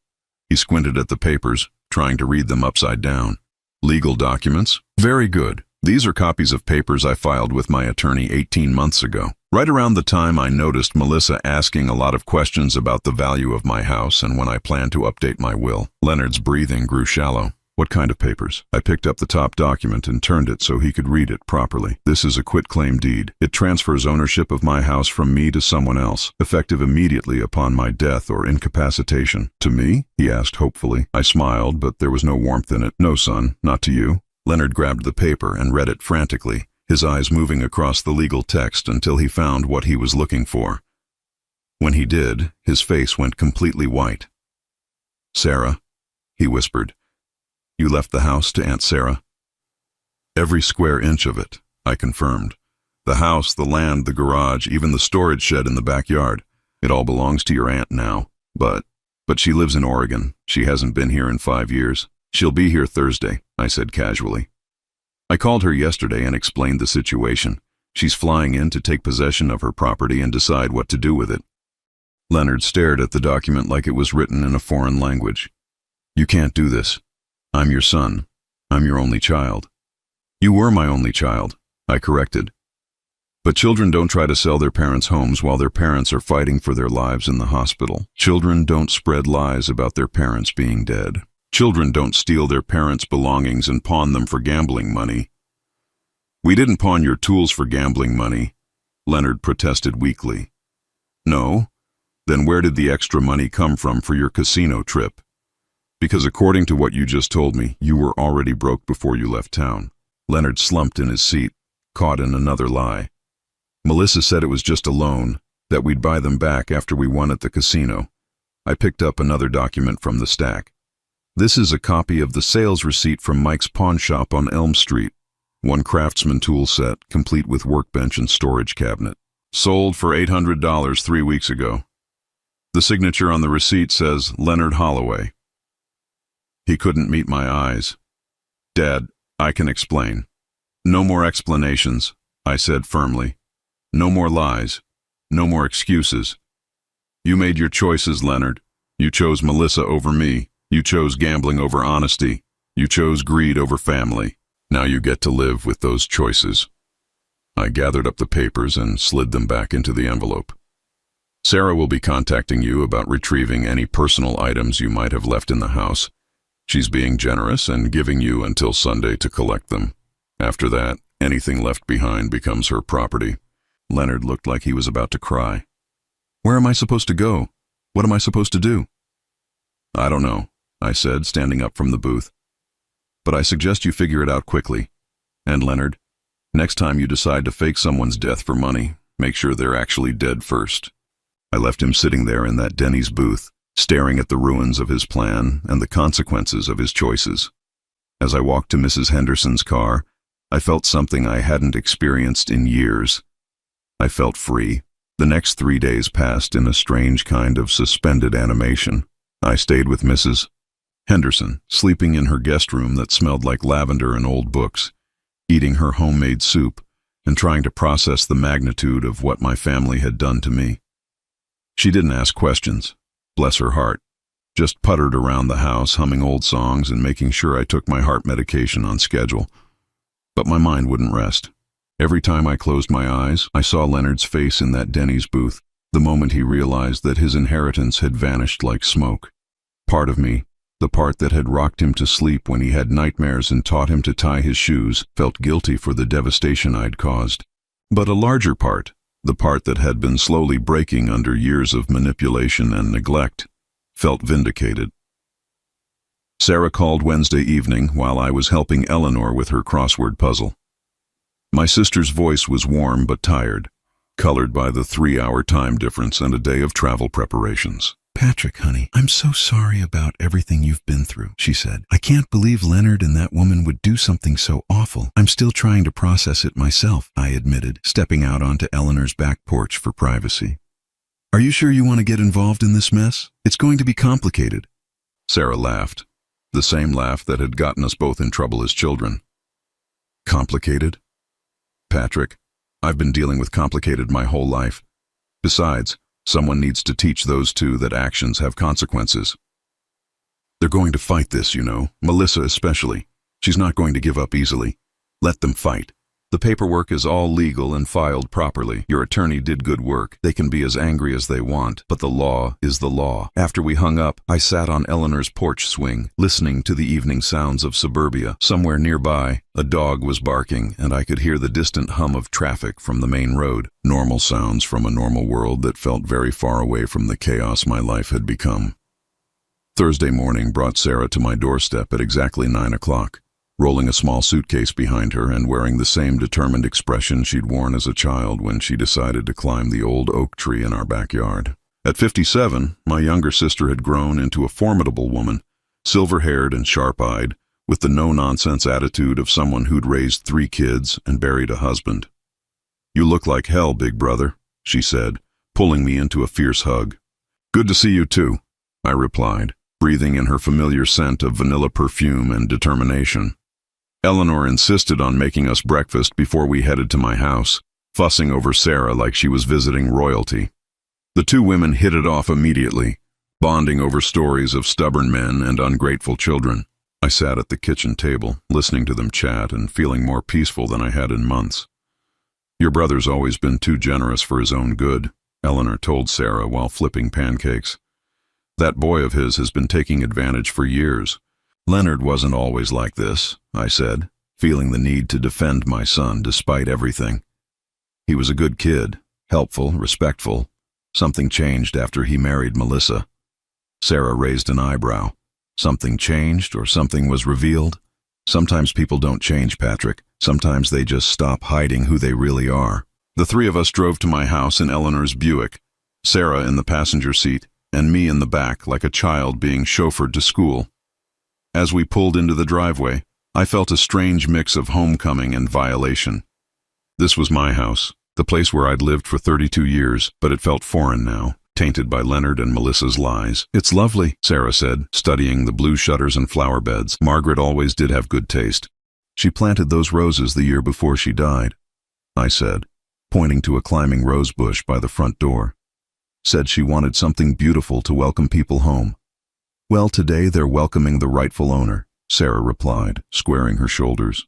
Speaker 1: He squinted at the papers, trying to read them upside down. Legal documents? Very good. These are copies of papers I filed with my attorney 18 months ago. Right around the time I noticed Melissa asking a lot of questions about the value of my house and when I planned to update my will. Leonard's breathing grew shallow. What kind of papers? I picked up the top document and turned it so he could read it properly. This is a quitclaim deed. It transfers ownership of my house from me to someone else, effective immediately upon my death or incapacitation. To me? He asked hopefully. I smiled, but there was no warmth in it. No, son, not to you. Leonard grabbed the paper and read it frantically, his eyes moving across the legal text until he found what he was looking for. When he did, his face went completely white. Sarah, he whispered. You left the house to Aunt Sarah? Every square inch of it, I confirmed. The house, the land, the garage, even the storage shed in the backyard. It all belongs to your aunt now. But she lives in Oregon. She hasn't been here in 5 years. She'll be here Thursday, I said casually. I called her yesterday and explained the situation. She's flying in to take possession of her property and decide what to do with it. Leonard stared at the document like it was written in a foreign language. You can't do this. I'm your son. I'm your only child. You were my only child, I corrected. But children don't try to sell their parents' homes while their parents are fighting for their lives in the hospital. Children don't spread lies about their parents being dead. Children don't steal their parents' belongings and pawn them for gambling money. We didn't pawn your tools for gambling money, Leonard protested weakly. No? Then where did the extra money come from for your casino trip? Because according to what you just told me, you were already broke before you left town. Leonard slumped in his seat, caught in another lie. Melissa said it was just a loan, that we'd buy them back after we won at the casino. I picked up another document from the stack. This is a copy of the sales receipt from Mike's pawn shop on Elm Street. One Craftsman tool set, complete with workbench and storage cabinet. Sold for $800 3 weeks ago. The signature on the receipt says Leonard Holloway. He couldn't meet my eyes. Dad, I can explain. No more explanations, I said firmly. No more lies. No more excuses. You made your choices, Leonard. You chose Melissa over me. You chose gambling over honesty. You chose greed over family. Now you get to live with those choices. I gathered up the papers and slid them back into the envelope. Sarah will be contacting you about retrieving any personal items you might have left in the house. She's being generous and giving you until Sunday to collect them. After that, anything left behind becomes her property. Leonard looked like he was about to cry. Where am I supposed to go? What am I supposed to do? I don't know, I said, standing up from the booth. But I suggest you figure it out quickly. And Leonard, next time you decide to fake someone's death for money, make sure they're actually dead first. I left him sitting there in that Denny's booth, staring at the ruins of his plan and the consequences of his choices. As I walked to Mrs. Henderson's car, I felt something I hadn't experienced in years. I felt free. The next 3 days passed in a strange kind of suspended animation. I stayed with Mrs. Henderson, sleeping in her guest room that smelled like lavender and old books, eating her homemade soup, and trying to process the magnitude of what my family had done to me. She didn't ask questions, bless her heart, just puttered around the house, humming old songs and making sure I took my heart medication on schedule. But my mind wouldn't rest. Every time I closed my eyes, I saw Leonard's face in that Denny's booth, the moment he realized that his inheritance had vanished like smoke. Part of me, the part that had rocked him to sleep when he had nightmares and taught him to tie his shoes, felt guilty for the devastation I'd caused. But a larger part, the part that had been slowly breaking under years of manipulation and neglect, felt vindicated. Sarah called Wednesday evening while I was helping Eleanor with her crossword puzzle. My sister's voice was warm but tired, colored by the 3-hour time difference and a day of travel preparations. Patrick, honey, I'm so sorry about everything you've been through, she said. I can't believe Leonard and that woman would do something so awful. I'm still trying to process it myself, I admitted, stepping out onto Eleanor's back porch for privacy. Are you sure you want to get involved in this mess? It's going to be complicated. Sarah laughed, the same laugh that had gotten us both in trouble as children. Complicated? Patrick, I've been dealing with complicated my whole life. Besides, someone needs to teach those two that actions have consequences. They're going to fight this, you know, Melissa especially. She's not going to give up easily. Let them fight. The paperwork is all legal and filed properly. Your attorney did good work. They can be as angry as they want, but the law is the law. After we hung up, I sat on Eleanor's porch swing, listening to the evening sounds of suburbia. Somewhere nearby, a dog was barking, and I could hear the distant hum of traffic from the main road. Normal sounds from a normal world that felt very far away from the chaos my life had become. Thursday morning brought Sarah to my doorstep at exactly 9 o'clock. Rolling a small suitcase behind her and wearing the same determined expression she'd worn as a child when she decided to climb the old oak tree in our backyard. At 57, my younger sister had grown into a formidable woman, silver-haired and sharp-eyed, with the no-nonsense attitude of someone who'd raised 3 kids and buried a husband. You look like hell, big brother, she said, pulling me into a fierce hug. Good to see you too, I replied, breathing in her familiar scent of vanilla perfume and determination. Eleanor insisted on making us breakfast before we headed to my house, fussing over Sarah like she was visiting royalty. The two women hit it off immediately, bonding over stories of stubborn men and ungrateful children. I sat at the kitchen table, listening to them chat and feeling more peaceful than I had in months. Your brother's always been too generous for his own good, Eleanor told Sarah while flipping pancakes. That boy of his has been taking advantage for years. Leonard wasn't always like this, I said, feeling the need to defend my son despite everything. He was a good kid, helpful, respectful. Something changed after he married Melissa. Sarah raised an eyebrow. Something changed or something was revealed? Sometimes people don't change, Patrick. Sometimes they just stop hiding who they really are. The 3 of us drove to my house in Eleanor's Buick, Sarah in the passenger seat, and me in the back like a child being chauffeured to school. As we pulled into the driveway, I felt a strange mix of homecoming and violation. This was my house, the place where I'd lived for 32 years, but it felt foreign now, tainted by Leonard and Melissa's lies. It's lovely, Sarah said, studying the blue shutters and flower beds. Margaret always did have good taste. She planted those roses the year before she died, I said, pointing to a climbing rose bush by the front door. said she wanted something beautiful to welcome people home. Well, today they're welcoming the rightful owner, Sarah replied, squaring her shoulders.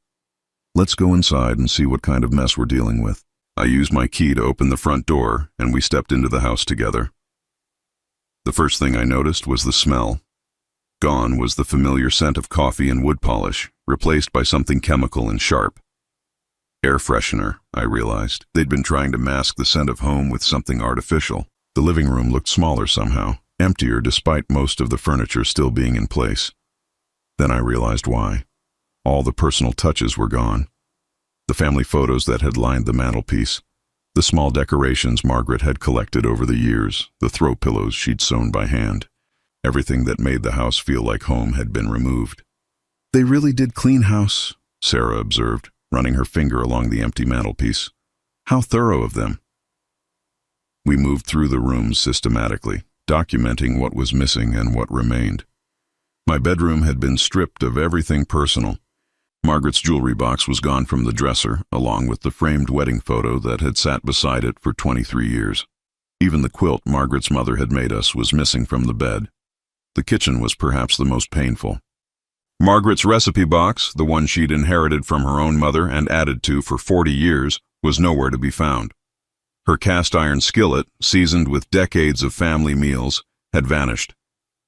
Speaker 1: Let's go inside and see what kind of mess we're dealing with. I used my key to open the front door, and we stepped into the house together. The first thing I noticed was the smell. Gone was the familiar scent of coffee and wood polish, replaced by something chemical and sharp. Air freshener, I realized. They'd been trying to mask the scent of home with something artificial. The living room looked smaller somehow, emptier despite most of the furniture still being in place. Then I realized why. All the personal touches were gone. The family photos that had lined the mantelpiece, the small decorations Margaret had collected over the years, the throw pillows she'd sewn by hand. Everything that made the house feel like home had been removed. They really did clean house, Sarah observed, running her finger along the empty mantelpiece. How thorough of them. We moved through the rooms systematically, documenting what was missing and what remained. My bedroom had been stripped of everything personal. Margaret's jewelry box was gone from the dresser, along with the framed wedding photo that had sat beside it for 23 years. Even the quilt Margaret's mother had made us was missing from the bed. The kitchen was perhaps the most painful. Margaret's recipe box, the one she'd inherited from her own mother and added to for 40 years, was nowhere to be found. Her cast-iron skillet, seasoned with decades of family meals, had vanished.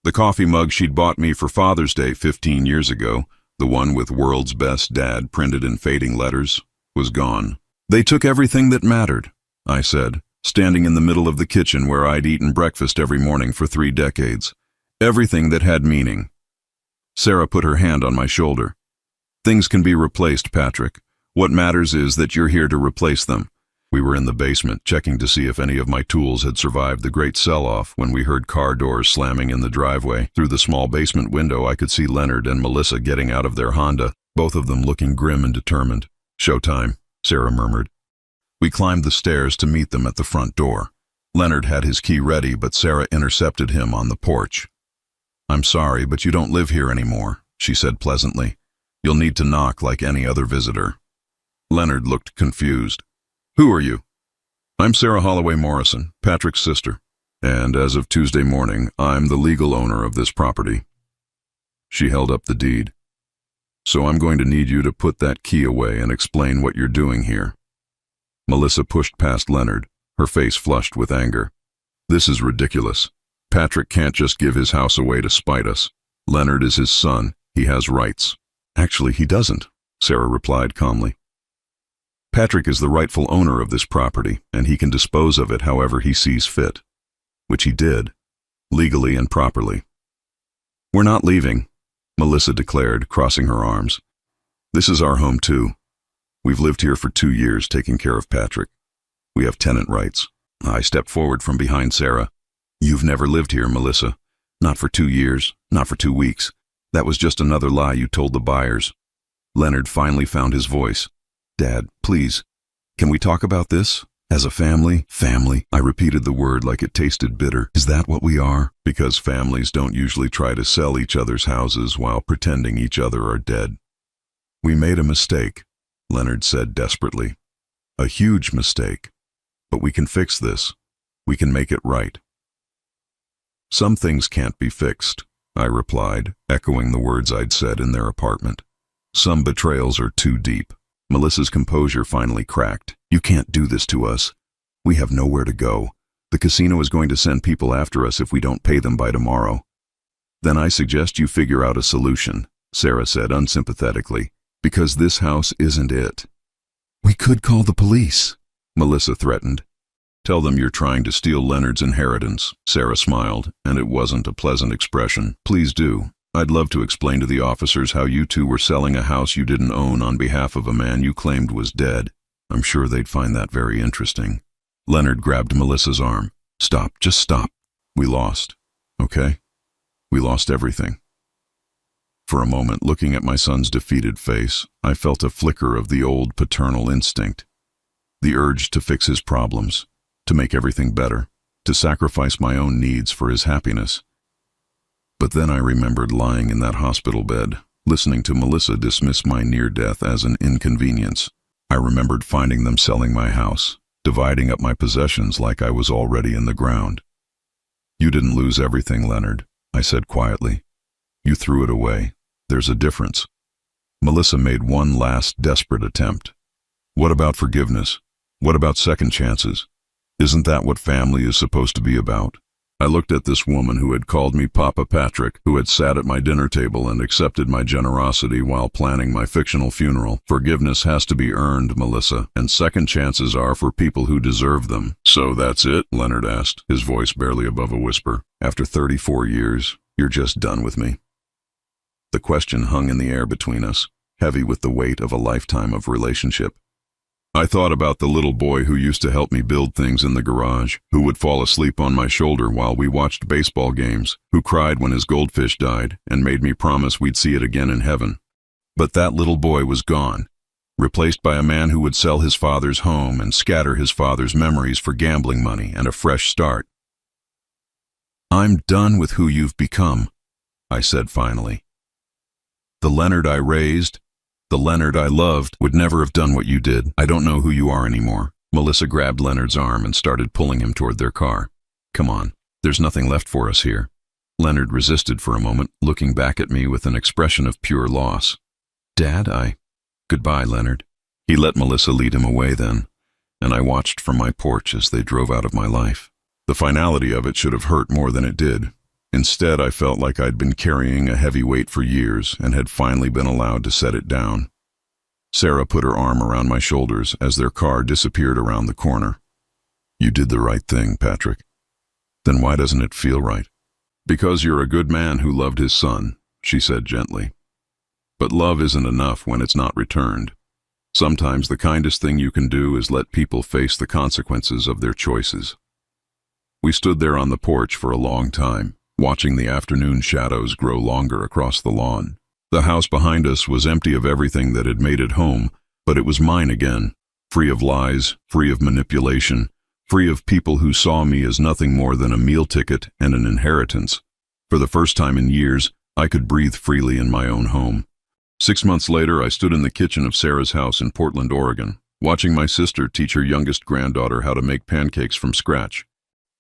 Speaker 1: The coffee mug she'd bought me for Father's Day 15 years ago, the one with "World's Best Dad" printed in fading letters, was gone. They took everything that mattered, I said, standing in the middle of the kitchen where I'd eaten breakfast every morning for 3 decades. Everything that had meaning. Sarah put her hand on my shoulder. Things can be replaced, Patrick. What matters is that you're here to replace them. We were in the basement, checking to see if any of my tools had survived the great sell-off when we heard car doors slamming in the driveway. Through the small basement window, I could see Leonard and Melissa getting out of their Honda, both of them looking grim and determined. "Showtime," Sarah murmured. We climbed the stairs to meet them at the front door. Leonard had his key ready, but Sarah intercepted him on the porch. "I'm sorry, but you don't live here anymore," she said pleasantly. "You'll need to knock like any other visitor." Leonard looked confused. "Who are you?" "I'm Sarah Holloway Morrison, Patrick's sister, and as of Tuesday morning, I'm the legal owner of this property." She held up the deed. "So I'm going to need you to put that key away and explain what you're doing here." Melissa pushed past Leonard, her face flushed with anger. "This is ridiculous. Patrick can't just give his house away to spite us. Leonard is his son. He has rights." "Actually, he doesn't," Sarah replied calmly. "Patrick is the rightful owner of this property, and he can dispose of it however he sees fit." Which he did, legally and properly. "We're not leaving," Melissa declared, crossing her arms. "This is our home too. We've lived here for 2 years taking care of Patrick. We have tenant rights." I stepped forward from behind Sarah. "You've never lived here, Melissa. Not for 2 years, not for 2 weeks. That was just another lie you told the buyers." Leonard finally found his voice. "Dad, please, can we talk about this? As a family?" "Family." I repeated the word like it tasted bitter. "Is that what we are?" "Because families don't usually try to sell each other's houses while pretending each other are dead." "We made a mistake," Leonard said desperately. "A huge mistake. But we can fix this. We can make it right." "Some things can't be fixed," I replied, echoing the words I'd said in their apartment. "Some betrayals are too deep." Melissa's composure finally cracked. "You can't do this to us. We have nowhere to go. The casino is going to send people after us if we don't pay them by tomorrow." "Then I suggest you figure out a solution," Sarah said unsympathetically, "because this house isn't it." "We could call the police," Melissa threatened. "Tell them you're trying to steal Leonard's inheritance," Sarah smiled, and it wasn't a pleasant expression. "Please do. I'd love to explain to the officers how you two were selling a house you didn't own on behalf of a man you claimed was dead. I'm sure they'd find that very interesting." Leonard grabbed Melissa's arm. "Stop, just stop. We lost, okay? We lost everything." For a moment, looking at my son's defeated face, I felt a flicker of the old paternal instinct. The urge to fix his problems, to make everything better, to sacrifice my own needs for his happiness. But then I remembered lying in that hospital bed, listening to Melissa dismiss my near-death as an inconvenience. I remembered finding them selling my house, dividing up my possessions like I was already in the ground. You didn't lose everything, Leonard, I said quietly. You threw it away. There's a difference. Melissa made one last desperate attempt. What about forgiveness? What about second chances? Isn't that what family is supposed to be about? I looked at this woman who had called me Papa Patrick, who had sat at my dinner table and accepted my generosity while planning my fictional funeral. Forgiveness has to be earned, Melissa, and second chances are for people who deserve them. So that's it? Leonard asked, his voice barely above a whisper. After 34 years, you're just done with me? The question hung in the air between us, heavy with the weight of a lifetime of relationship. I thought about the little boy who used to help me build things in the garage, who would fall asleep on my shoulder while we watched baseball games, who cried when his goldfish died and made me promise we'd see it again in heaven. But that little boy was gone, replaced by a man who would sell his father's home and scatter his father's memories for gambling money and a fresh start. I'm done with who you've become, I said finally. The Leonard I raised, the Leonard I loved, would never have done what you did. I don't know who you are anymore. Melissa grabbed Leonard's arm and started pulling him toward their car. Come on, there's nothing left for us here. Leonard resisted for a moment, looking back at me with an expression of pure loss. Dad, Goodbye, Leonard. He let Melissa lead him away then, and I watched from my porch as they drove out of my life. The finality of it should have hurt more than it did. Instead, I felt like I'd been carrying a heavy weight for years and had finally been allowed to set it down. Sarah put her arm around my shoulders as their car disappeared around the corner. You did the right thing, Patrick. Then why doesn't it feel right? Because you're a good man who loved his son, she said gently. But love isn't enough when it's not returned. Sometimes the kindest thing you can do is let people face the consequences of their choices. We stood there on the porch for a long time, watching the afternoon shadows grow longer across the lawn. The house behind us was empty of everything that had made it home, but it was mine again, free of lies, free of manipulation, free of people who saw me as nothing more than a meal ticket and an inheritance. For the first time in years, I could breathe freely in my own home. 6 months later, I stood in the kitchen of Sarah's house in Portland, Oregon, watching my sister teach her youngest granddaughter how to make pancakes from scratch.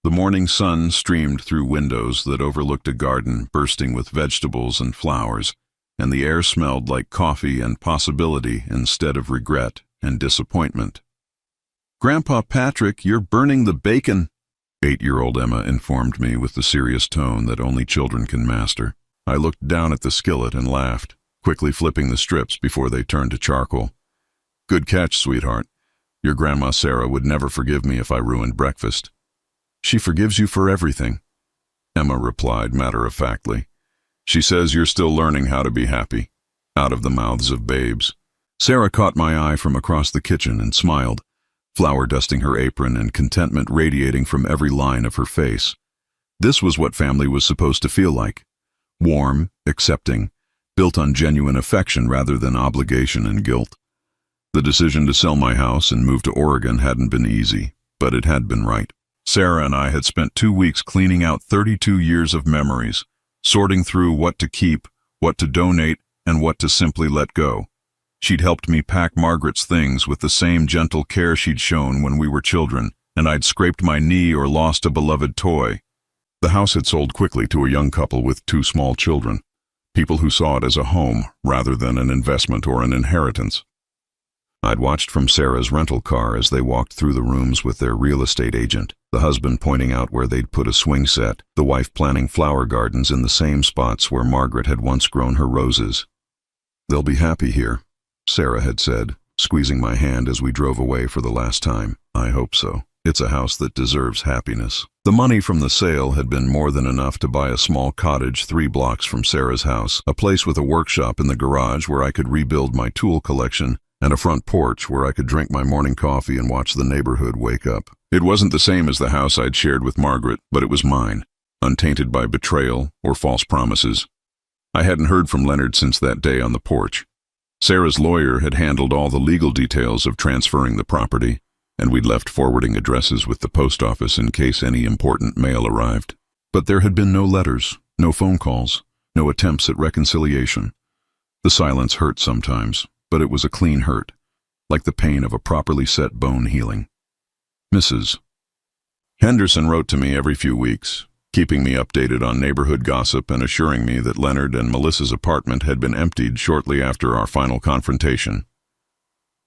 Speaker 1: The morning sun streamed through windows that overlooked a garden bursting with vegetables and flowers, and the air smelled like coffee and possibility instead of regret and disappointment. Grandpa Patrick, you're burning the bacon, 8-year-old Emma informed me with the serious tone that only children can master. I looked down at the skillet and laughed, quickly flipping the strips before they turned to charcoal. Good catch, sweetheart. Your Grandma Sarah would never forgive me if I ruined breakfast. She forgives you for everything, Emma replied matter-of-factly. She says you're still learning how to be happy, out of the mouths of babes. Sarah caught my eye from across the kitchen and smiled, flour dusting her apron and contentment radiating from every line of her face. This was what family was supposed to feel like. Warm, accepting, built on genuine affection rather than obligation and guilt. The decision to sell my house and move to Oregon hadn't been easy, but it had been right. Sarah and I had spent 2 weeks cleaning out 32 years of memories, sorting through what to keep, what to donate, and what to simply let go. She'd helped me pack Margaret's things with the same gentle care she'd shown when we were children, and I'd scraped my knee or lost a beloved toy. The house had sold quickly to a young couple with 2 small children, people who saw it as a home rather than an investment or an inheritance. I'd watched from Sarah's rental car as they walked through the rooms with their real estate agent, the husband pointing out where they'd put a swing set, the wife planting flower gardens in the same spots where Margaret had once grown her roses. They'll be happy here, Sarah had said, squeezing my hand as we drove away for the last time. I hope so. It's a house that deserves happiness. The money from the sale had been more than enough to buy a small cottage 3 blocks from Sarah's house, a place with a workshop in the garage where I could rebuild my tool collection, and a front porch where I could drink my morning coffee and watch the neighborhood wake up. It wasn't the same as the house I'd shared with Margaret, but it was mine, untainted by betrayal or false promises. I hadn't heard from Leonard since that day on the porch. Sarah's lawyer had handled all the legal details of transferring the property, and we'd left forwarding addresses with the post office in case any important mail arrived. But there had been no letters, no phone calls, no attempts at reconciliation. The silence hurt sometimes, but it was a clean hurt, like the pain of a properly set bone healing. Mrs. Henderson wrote to me every few weeks. keeping me updated on neighborhood gossip and assuring me that Leonard and Melissa's apartment had been emptied shortly after our final confrontation.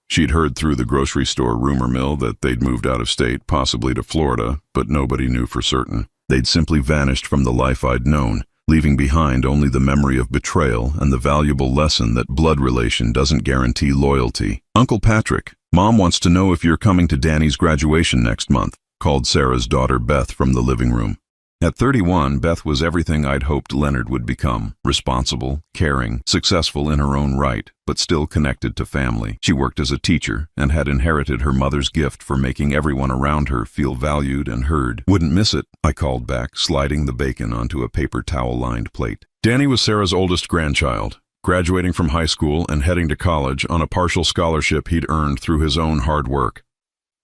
Speaker 1: She'd heard through the grocery store rumor mill that they'd moved out of state, possibly to Florida, but nobody knew for certain. They'd simply vanished from the life I'd known, leaving behind only the memory of betrayal and the valuable lesson that blood relation doesn't guarantee loyalty. "Uncle Patrick, Mom wants to know if you're coming to Danny's graduation next month," called Sarah's daughter Beth from the living room. At 31, Beth was everything I'd hoped Leonard would become: responsible, caring, successful in her own right, but still connected to family. She worked as a teacher and had inherited her mother's gift for making everyone around her feel valued and heard. "Wouldn't miss it," I called back, sliding the bacon onto a paper towel-lined plate. Danny was Sarah's oldest grandchild, graduating from high school and heading to college on a partial scholarship he'd earned through his own hard work.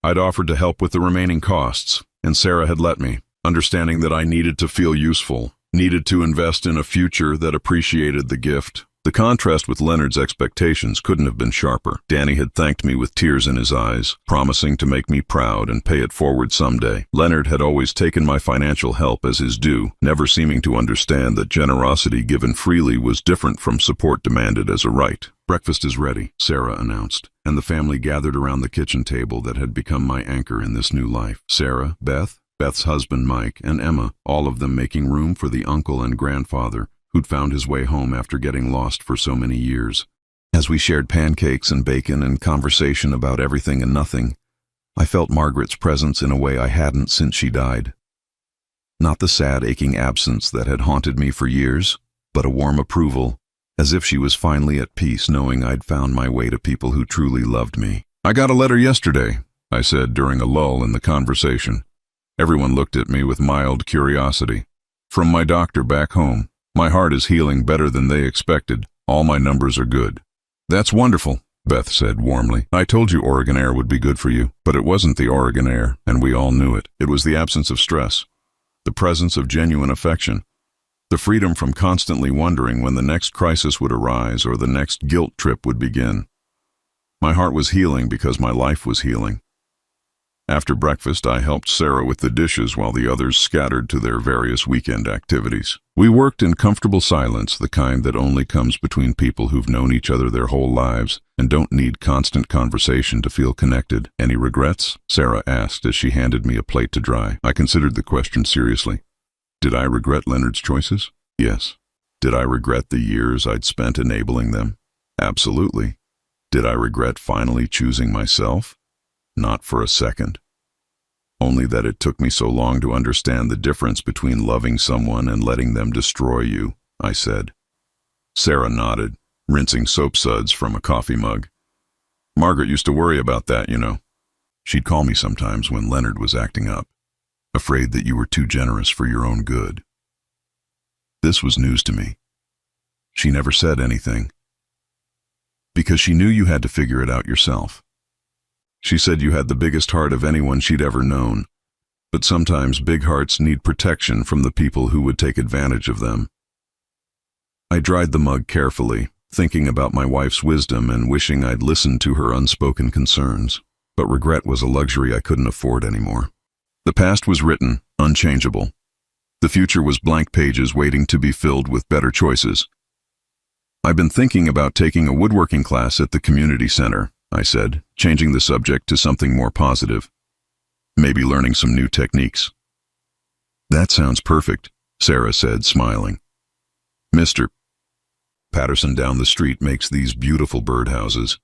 Speaker 1: I'd offered to help with the remaining costs, and Sarah had let me, understanding that I needed to feel useful, needed to invest in a future that appreciated the gift. The contrast with Leonard's expectations couldn't have been sharper. Danny had thanked me with tears in his eyes, promising to make me proud and pay it forward someday. Leonard had always taken my financial help as his due, never seeming to understand that generosity given freely was different from support demanded as a right. "Breakfast is ready," Sarah announced, and the family gathered around the kitchen table that had become my anchor in this new life. Sarah, Beth's husband Mike, and Emma, all of them making room for the uncle and grandfather who'd found his way home after getting lost for so many years. As we shared pancakes and bacon and conversation about everything and nothing, I felt Margaret's presence in a way I hadn't since she died. Not the sad, aching absence that had haunted me for years, but a warm approval, as if she was finally at peace knowing I'd found my way to people who truly loved me. "I got a letter yesterday," I said during a lull in the conversation. Everyone looked at me with mild curiosity. "From my doctor back home. My heart is healing better than they expected. All my numbers are good." "That's wonderful," Beth said warmly. "I told you Oregon air would be good for you, but it wasn't the Oregon air, and we all knew it. It was the absence of stress, the presence of genuine affection, the freedom from constantly wondering when the next crisis would arise or the next guilt trip would begin. My heart was healing because my life was healing." After breakfast, I helped Sarah with the dishes while the others scattered to their various weekend activities. We worked in comfortable silence, the kind that only comes between people who've known each other their whole lives and don't need constant conversation to feel connected. "Any regrets?" Sarah asked as she handed me a plate to dry. I considered the question seriously. Did I regret Leonard's choices? Yes. Did I regret the years I'd spent enabling them? Absolutely. Did I regret finally choosing myself? Not for a second. Only that it took me so long to understand the difference between loving someone and letting them destroy you, I said. Sarah nodded, rinsing soap suds from a coffee mug. "Margaret used to worry about that, you know. She'd call me sometimes when Leonard was acting up, afraid that you were too generous for your own good." This was news to me. She never said anything, because she knew you had to figure it out yourself. She said you had the biggest heart of anyone she'd ever known, but sometimes big hearts need protection from the people who would take advantage of them. I dried the mug carefully, thinking about my wife's wisdom and wishing I'd listened to her unspoken concerns, but regret was a luxury I couldn't afford anymore. The past was written, unchangeable. The future was blank pages waiting to be filled with better choices. "I've been thinking about taking a woodworking class at the community center," I said, changing the subject to something more positive. "Maybe learning some new techniques." "That sounds perfect," Sarah said, smiling. "Mr. Patterson down the street makes these beautiful birdhouses.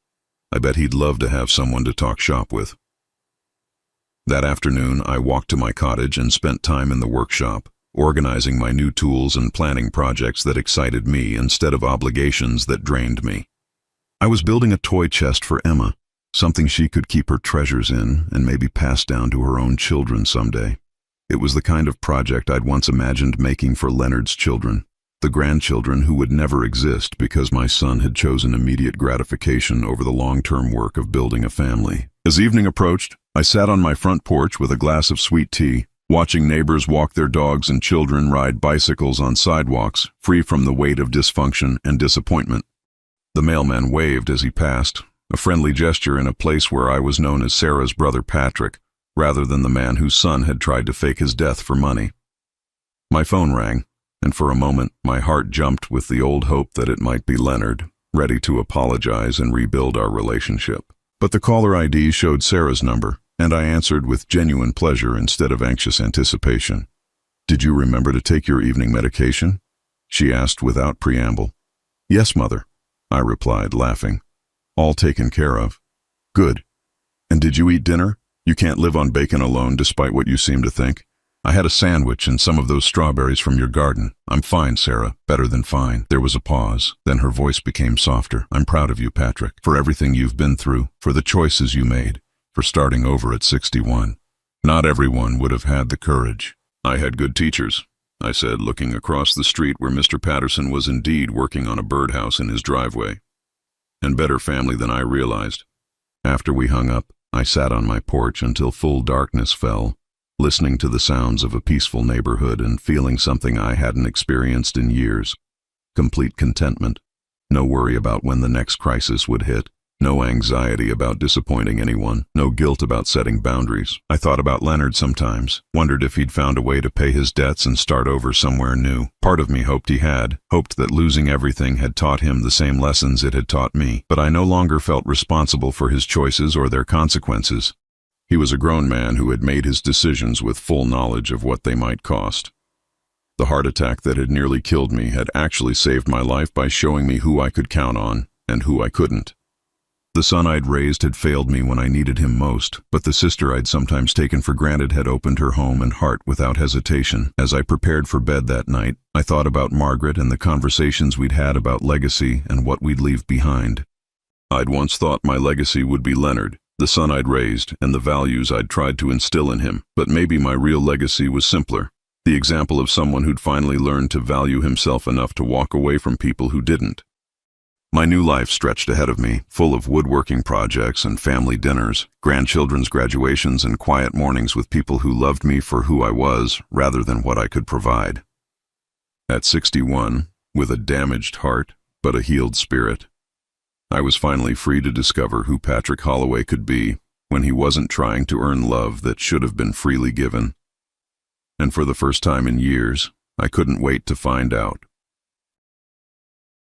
Speaker 1: I bet he'd love to have someone to talk shop with." That afternoon, I walked to my cottage and spent time in the workshop, organizing my new tools and planning projects that excited me instead of obligations that drained me. I was building a toy chest for Emma, something she could keep her treasures in and maybe pass down to her own children someday. It was the kind of project I'd once imagined making for Leonard's children, the grandchildren who would never exist because my son had chosen immediate gratification over the long-term work of building a family. As evening approached, I sat on my front porch with a glass of sweet tea, watching neighbors walk their dogs and children ride bicycles on sidewalks, free from the weight of dysfunction and disappointment. The mailman waved as he passed, a friendly gesture in a place where I was known as Sarah's brother Patrick, rather than the man whose son had tried to fake his death for money. My phone rang, and for a moment my heart jumped with the old hope that it might be Leonard, ready to apologize and rebuild our relationship. But the caller ID showed Sarah's number, and I answered with genuine pleasure instead of anxious anticipation. "Did you remember to take your evening medication?" she asked without preamble. "Yes, Mother," I replied, laughing. "All taken care of." "Good. And did you eat dinner? You can't live on bacon alone despite what you seem to think. I had a sandwich and some of those strawberries from your garden. I'm fine, Sarah, better than fine." There was a pause, then her voice became softer. "I'm proud of you, Patrick, for everything you've been through, for the choices you made, for starting over at 61. Not everyone would have had the courage." "I had good teachers," I said, looking across the street where Mr. Patterson was indeed working on a birdhouse in his driveway. "And better family than I realized." After we hung up, I sat on my porch until full darkness fell, listening to the sounds of a peaceful neighborhood and feeling something I hadn't experienced in years. Complete contentment. No worry about when the next crisis would hit. No anxiety about disappointing anyone. No guilt about setting boundaries. I thought about Leonard sometimes, wondered if he'd found a way to pay his debts and start over somewhere new. Part of me hoped he had, hoped that losing everything had taught him the same lessons it had taught me. But I no longer felt responsible for his choices or their consequences. He was a grown man who had made his decisions with full knowledge of what they might cost. The heart attack that had nearly killed me had actually saved my life by showing me who I could count on and who I couldn't. The son I'd raised had failed me when I needed him most, but the sister I'd sometimes taken for granted had opened her home and heart without hesitation. As I prepared for bed that night, I thought about Margaret and the conversations we'd had about legacy and what we'd leave behind. I'd once thought my legacy would be Leonard, the son I'd raised, and the values I'd tried to instill in him. But maybe my real legacy was simpler. The example of someone who'd finally learned to value himself enough to walk away from people who didn't. My new life stretched ahead of me, full of woodworking projects and family dinners, grandchildren's graduations, and quiet mornings with people who loved me for who I was rather than what I could provide. At 61, with a damaged heart but a healed spirit, I was finally free to discover who Patrick Holloway could be when he wasn't trying to earn love that should have been freely given. And for the first time in years, I couldn't wait to find out.